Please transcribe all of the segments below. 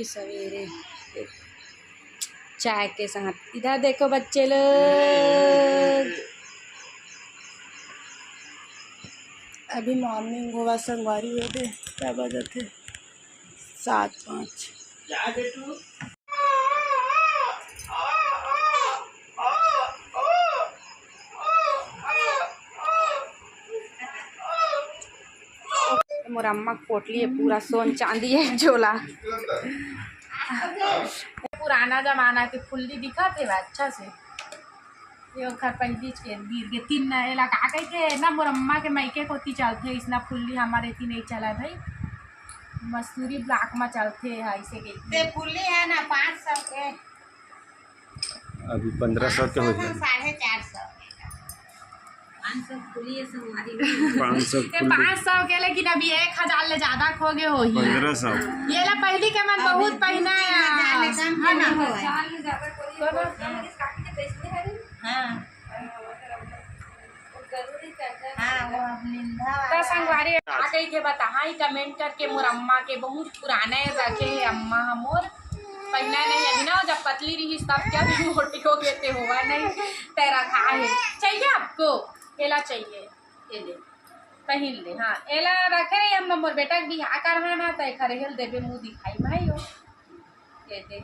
सवेरे चाय के साथ। इधर देखो बच्चे लोग, अभी मॉर्निंग हुआ संगवारी हुए थे, क्या बजे थे 7-5। मोर अम्मा पोटली है पूरा सोन चांदी है झोला। पुराना जमाना के फुल्ली दिखा थे अच्छा से, ये खर पहली के गिर के 3 एला का कह के ना मोर अम्मा के मायके कोती चलते इसना फुल्ली हमारे थी नहीं चला भाई, मसूरी ब्लॉक में चलते है ऐसे के फुल्ली है ना 500 के, अभी 1500 के हो गए, 450 500 के, लेकिन अभी 1000 ले ज्यादा खो गए हो 1500 ये ला पहली के मन बहुत पहना तो संगवारी आ गई थे बताई कमेंट करके मोर अम्मा के बहुत पुराने रखे है अम्मा मोर पहना नहीं अभी ना जब पतली रही तब क्या भी मोटी हो गए थे हुआ नहीं तेरा खा है चाहिए आपको एला चाहिए ये ले पहन ले। हाँ एला रखे रही अम्मा मोर बेटा भी हाँ करना तो खरेल देवे मुँह दिखाई भाई हो ये दे।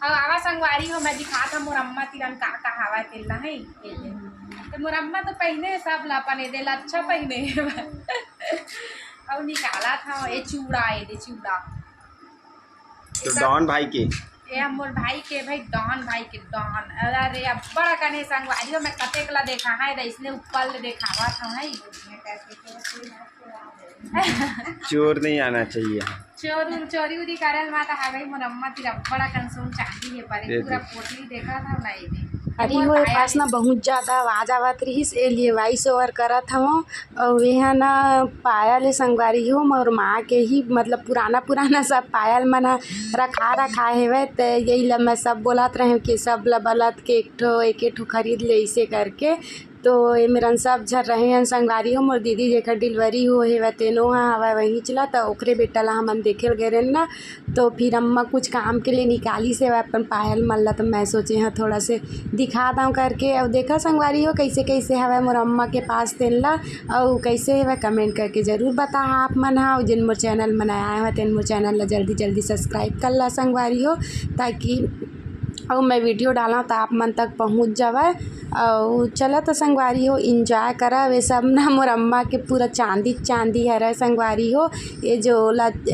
अब आवा संगवारी हो मैं दिखा था मोर अम्मा तिरन का हवा तेलना है ये दे, तो मोर अम्मा तो पहने सब ला पने दे अच्छा पहने अब निकाला था ये चूड़ा, ये दे चूड़ा तो डॉन भाई के ये मोर भाई के भाई डॉन भाई के डॉन। अरे अब बड़ा कने संगवारी हो मैं कते कला देखा है इसने ऊपर ले देखावा था है चोर नहीं आना चाहिए, चोरी उरी करल माता है भाई मोर अम्मा तेरा बड़ा कंसोम चांदी है पर पूरा पोटली देखा था ना ये अरे हो पास ना बहुत ज़्यादा आवाज़ आवत रही ए लिए वॉइस ओवर करत हूँ और यहाँ ना पायल संगवारी हो मोर माँ के ही मतलब पुराना सब पायल मना रखा है तो यही ला मैं सब बोलत रहे कि सब ला बलत के एक ठो खरीद ले इसे करके, तो ये मेरन सब झर रहे हैं संगवारी हो मोर दीदी जेकर डिलीवरी हो है तेनो हवा वहीं चला तो ओकरे बेटा ला हमन देखे गए ना, तो फिर अम्मा कुछ काम के लिए निकाली से अपन पायल मल्ला तो मैं सोचे हाँ थोड़ा से दिखा दूँ करके। अब देखा संगवारी हो कैसे कैसे हवा मोर अम्मा के पास तेनला और कैसे है कमेंट करके ज़रूर बता आप मन हाँ जिन मोर चैनल बनाया है तेन मोर चैनल ला जल्दी सब्सक्राइब कर ला संगवारी हो ताकि और मैं वीडियो डाला तो आप मन तक पहुंच जावे। और चला तो संगवारी हो इंजॉय करा वे सब ना मोर अम्मा के पूरा चांदी है रे संगवारी हो ये जो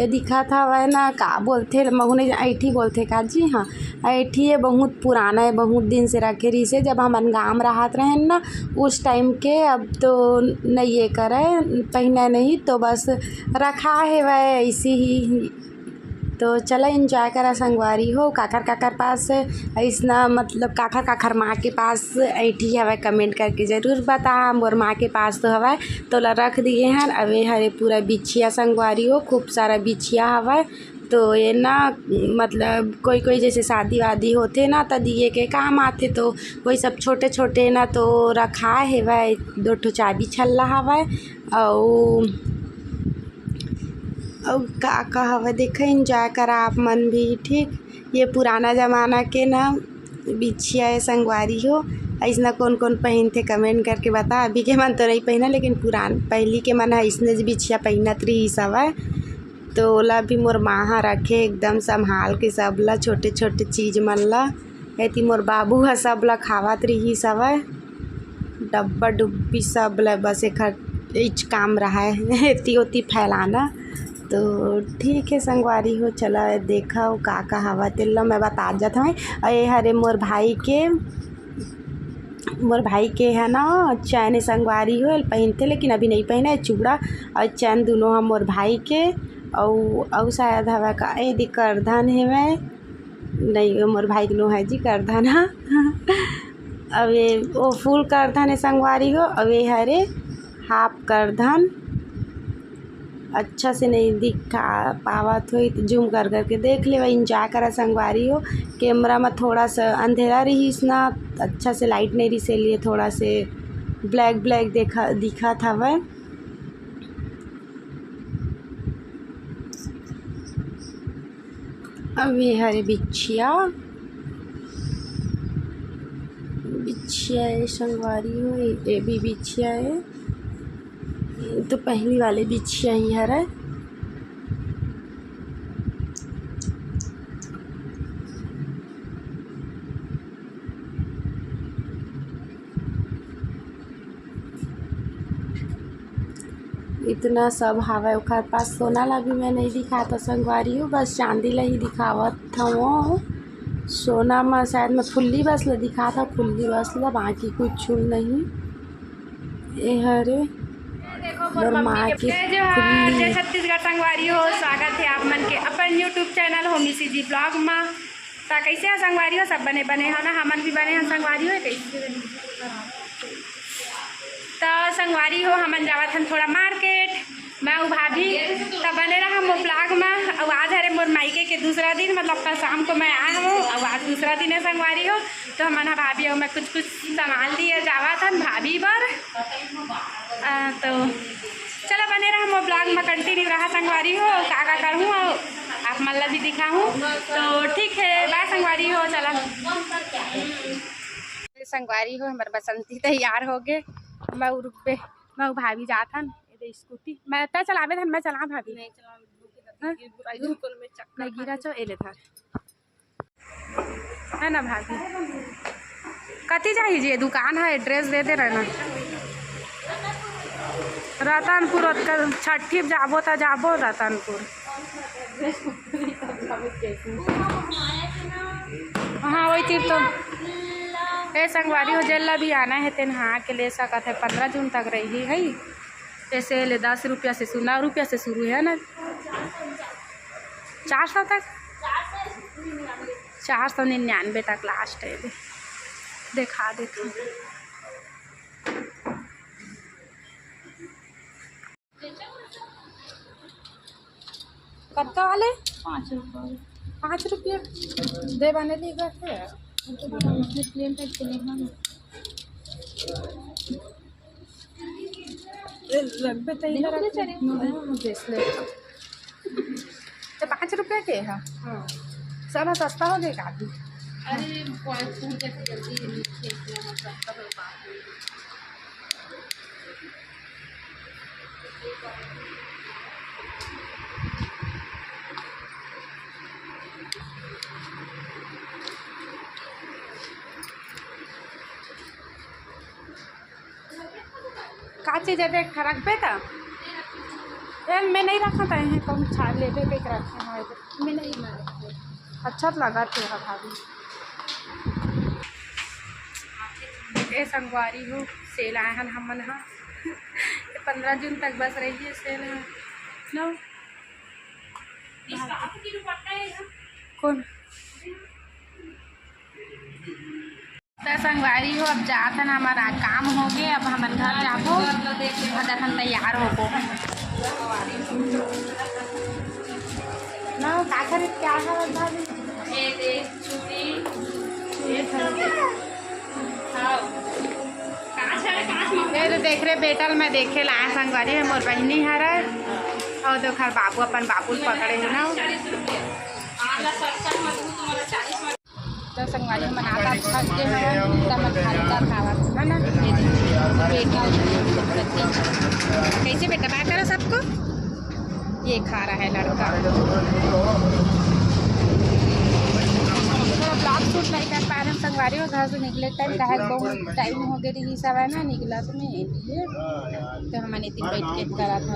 दिखा था वह ना का बोलते महुने ऐठी बोलते का जी हाँ ऐठी है बहुत पुराना है बहुत दिन से रखे रही से जब हम गाँव रहत रहे ना उस टाइम के, अब तो नहीं ये करे पहना नहीं तो बस रखा है वह ऐसी ही। तो चला इंजॉय करा संगवारी हो काकर पास ऐसा मतलब काकर माँ के पास ऐठी हवा कमेंट करके ज़रूर बता मोर माँ के पास तो हवा तो ला रख दिए हैं अवे हरे पूरा बिछिया संगवारी हो खूब सारा बिछिया हवा, तो ये ना मतलब कोई जैसे शादी वादी होते ना तो दिए के काम आते तो कोई सब छोटे ना तो रखा है वह 2 ठो चाबी छल्ला हवा और का हवा देखा इंजॉय करा आप मन भी ठीक। ये पुराना ज़माना के ना बिछिया है संगवारी हो ऐसा कौन पहनते कमेंट करके बता। अभी के मन तो नहीं पहना लेकिन पहली के मन है इसने बिछिया पहनत रही सब है, तो ओला भी मोर माँ रखे एकदम संभाल के सब ला छोटे चीज़ मन ला ऐती मोर बाबू है सब ला खावत रही सब है डब्बा डुब्बी सब ला बस एक काम रहा है एती ओती फैलाना। तो ठीक है संगवारी हो चला देखा का हवा तेल मैं बता जाता हूँ। ये हरे मोर भाई के है ना चैन संगवारी हो पहनते लेकिन अभी नहीं पहना है चूड़ा और चैन दोनों हम मोर भाई के और शायद हवा का यदि करधन है मैं नहीं मोर भाई दोनों है जी करधन है अब ये वो फुल करधन है संगवारी हो अब ये हरे हाफ करधन अच्छा से नहीं दिखा पावत हो तो जूम करके देख ले वही इंजॉय करा संगवारी हो। कैमरा में थोड़ा सा अंधेरा रही इसना अच्छा से लाइट नहीं रही से लिए थोड़ा से ब्लैक दिखा था वह। अब ये हरे बिछिया बिछिया है, संगवारी हो ये भी बिछिया है। ये तो पहली वाले बिछिया ही हरा। इतना सब हवा ओखर पास सोना ला भी मैं नहीं दिखाता संगवारी हो, बस चांदी ला ही दिखावत था वो। सोना में शायद मैं फुल्ली बस ला दिखा था, फुल्ली बस ला, बाकी कुछ नहीं। ये हरे और माँ की फुल्ली। छत्तीसगढ़ संगवारी हो, स्वागत है आप मन के अपन यूट्यूब चैनल होमी सी जी ब्लॉग में। तो कैसे है संगवारी हो, सब बने बने हो ना, हमन भी बने हैं संगवारी हो। कैसे तो संगवारी हो हमन जावत हम थोड़ा मार्केट, मैं भाभी तब बने रहा मोर ब्लॉग में। और आज हरे मोर मायके के दूसरा दिन, मतलब कल शाम को मैं आया हूँ और आज दूसरा दिन है संगवारी हो। तो हमन भाभी और मैं कुछ सामान लिए जावा था भाभी पर। तो चलो बने रहा मोर ब्लॉग में, कंटिन्यू रहा संगवारी हो, का करूँ और आप मल्ला भी दिखाऊँ। तो ठीक है, बाय संगवारी हो। चला संगवारी हो, हमारे बसंती तैयार हो गए। मैं रुक पे मैं भाभी जात हन स्कूटी मैं तो चलावे था, मैं चला भाभी नहीं गिरा चो एले था है ना भाभी। कती चाहिए दुकान है, एड्रेस दे दे रहना। रतनपुर छठी जाबो तो जाबो रतनपुर। हाँ वही तीर तो ए संगवारी हो जेल भी आना है तेन हाँ के ले सकत है। 15 जून तक रही है। जैसे ले 10 रुपया से 9 रुपया से शुरू है ना, 400 तक 499 तक लास्ट है। देखा कब तो वाले 5 रुपया दे बने ली गए तो 5 रुपया के है। सब सस्ता हो गए काफी। का चीज़ है रख पे था मैं नहीं रखा था यहाँ कौन छाड़ ले पे रखे हैं मैं नहीं अच्छा लगा थे भाभी। ए संगवारी हो सेल आए हैं हमन हाँ 15 जून तक बस रही है सेल है नो कौन तो संगवारी हो। अब जाता ना हमारा काम हो गया, अब हम घर जाबो और तैयार होबो ना का खरीद क्या है तो देख रहे बेटल में देखे लाए संगवारी है मोर बहनी हरा और तो खर बाबू अपन बाबू पकड़े है ना। तो संगवारी मनाता थक के मन खरीदार खावा है ना। बेटा कैसे बेटा बाय करो सबको, ये खा रहा है लड़का। थोड़ा ब्लॉग शूट नहीं कर पा रहे हम संगवारी हो, घर से निकले टाइम कहे बहुत टाइम हो गए रही सब है ना निकला तो नहीं तो हमने इतनी बैठ के करा था।